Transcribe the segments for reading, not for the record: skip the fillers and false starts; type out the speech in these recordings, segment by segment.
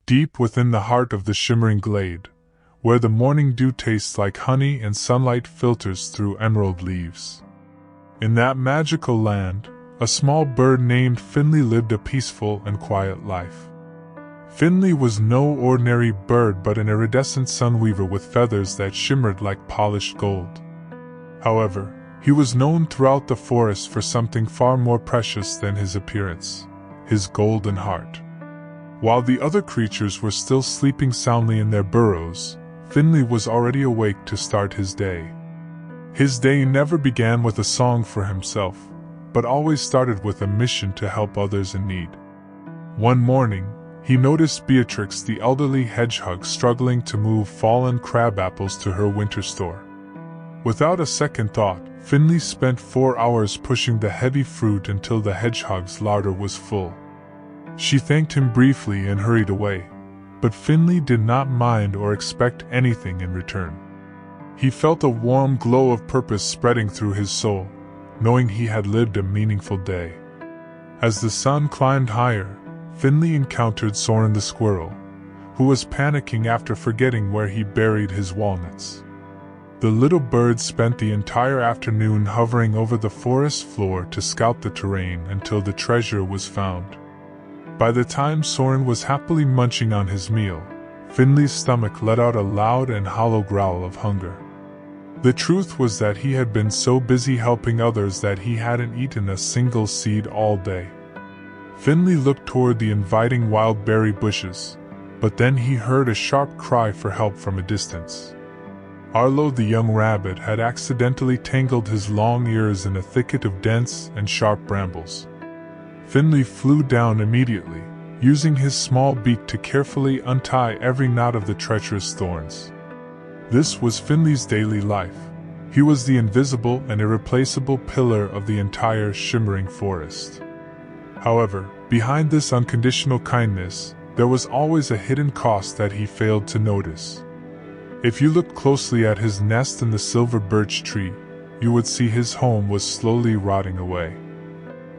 deep within the heart of the Shimmering Glade, where the morning dew tastes like honey and sunlight filters through emerald leaves. In that magical land, a small bird named Finley lived a peaceful and quiet life. Finley was no ordinary bird but an iridescent sunweaver with feathers that shimmered like polished gold. However, he was known throughout the forest for something far more precious than his appearance: his golden heart. While the other creatures were still sleeping soundly in their burrows, Finley was already awake to start his day. His day never began with a song for himself, but always started with a mission to help others in need. One morning, he noticed Beatrix, the elderly hedgehog, struggling to move fallen crab apples to her winter store. Without a second thought, Finley spent 4 hours pushing the heavy fruit until the hedgehog's larder was full. She thanked him briefly and hurried away, but Finley did not mind or expect anything in return. He felt a warm glow of purpose spreading through his soul, knowing he had lived a meaningful day. As the sun climbed higher, Finley encountered Soren the squirrel, who was panicking after forgetting where he buried his walnuts. The little bird spent the entire afternoon hovering over the forest floor to scout the terrain until the treasure was found. By the time Soren was happily munching on his meal, Finley's stomach let out a loud and hollow growl of hunger. The truth was that he had been so busy helping others that he hadn't eaten a single seed all day. Finley looked toward the inviting wild berry bushes, but then he heard a sharp cry for help from a distance. Arlo the young rabbit had accidentally tangled his long ears in a thicket of dense and sharp brambles. Finley flew down immediately, using his small beak to carefully untie every knot of the treacherous thorns. This was Finley's daily life. He was the invisible and irreplaceable pillar of the entire shimmering forest. However, behind this unconditional kindness, there was always a hidden cost that he failed to notice. If you looked closely at his nest in the silver birch tree, you would see his home was slowly rotting away.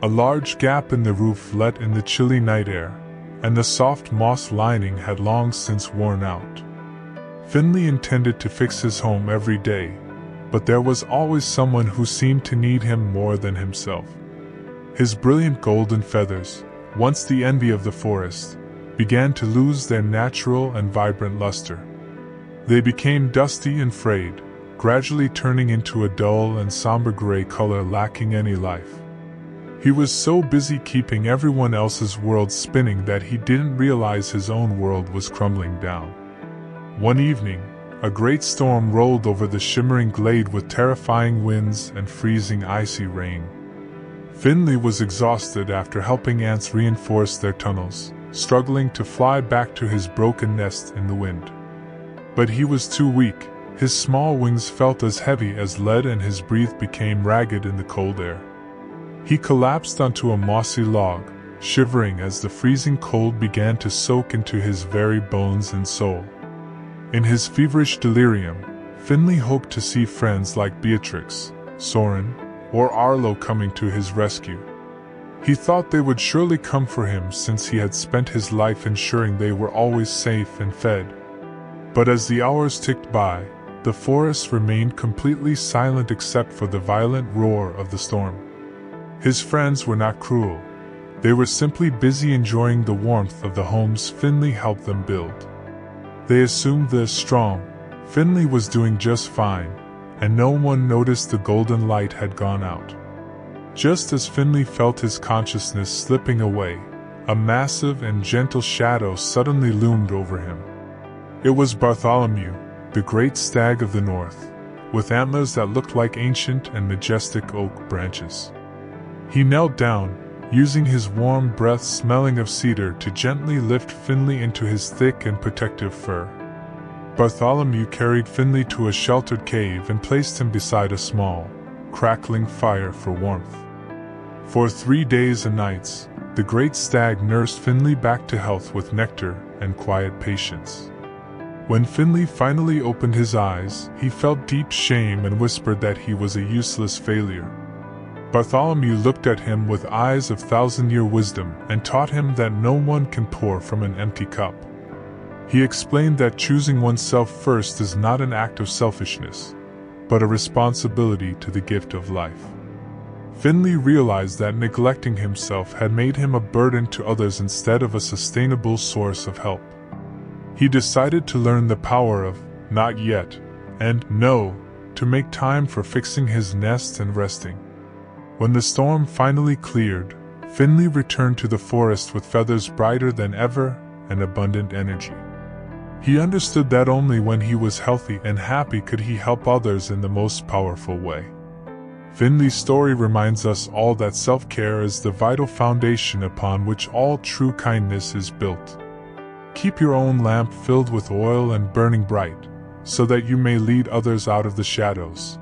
A large gap in the roof let in the chilly night air, and the soft moss lining had long since worn out. Finley intended to fix his home every day, but there was always someone who seemed to need him more than himself. His brilliant golden feathers, once the envy of the forest, began to lose their natural and vibrant luster. They became dusty and frayed, gradually turning into a dull and somber gray color lacking any life. He was so busy keeping everyone else's world spinning that he didn't realize his own world was crumbling down. One evening, a great storm rolled over the Shimmering Glade with terrifying winds and freezing icy rain. Finley was exhausted after helping ants reinforce their tunnels, struggling to fly back to his broken nest in the wind. But he was too weak. His small wings felt as heavy as lead and his breath became ragged in the cold air. He collapsed onto a mossy log, shivering as the freezing cold began to soak into his very bones and soul. In his feverish delirium, Finley hoped to see friends like Beatrix, Soren, or Arlo coming to his rescue. He thought they would surely come for him since he had spent his life ensuring they were always safe and fed. But as the hours ticked by, the forest remained completely silent except for the violent roar of the storm. His friends were not cruel. They were simply busy enjoying the warmth of the homes Finley helped them build. They assumed that strong, Finley was doing just fine, and no one noticed the golden light had gone out. Just as Finley felt his consciousness slipping away, a massive and gentle shadow suddenly loomed over him. It was Bartholomew, the Great Stag of the North, with antlers that looked like ancient and majestic oak branches. He knelt down, using his warm breath smelling of cedar to gently lift Finley into his thick and protective fur. Bartholomew carried Finley to a sheltered cave and placed him beside a small, crackling fire for warmth. For 3 days and nights, the Great Stag nursed Finley back to health with nectar and quiet patience. When Finley finally opened his eyes, he felt deep shame and whispered that he was a useless failure. Bartholomew looked at him with eyes of thousand-year wisdom and taught him that no one can pour from an empty cup. He explained that choosing oneself first is not an act of selfishness, but a responsibility to the gift of life. Finley realized that neglecting himself had made him a burden to others instead of a sustainable source of help. He decided to learn the power of not yet and no to make time for fixing his nest and resting. When the storm finally cleared, Finley returned to the forest with feathers brighter than ever and abundant energy. He understood that only when he was healthy and happy could he help others in the most powerful way. Finley's story reminds us all that self-care is the vital foundation upon which all true kindness is built. Keep your own lamp filled with oil and burning bright, so that you may lead others out of the shadows.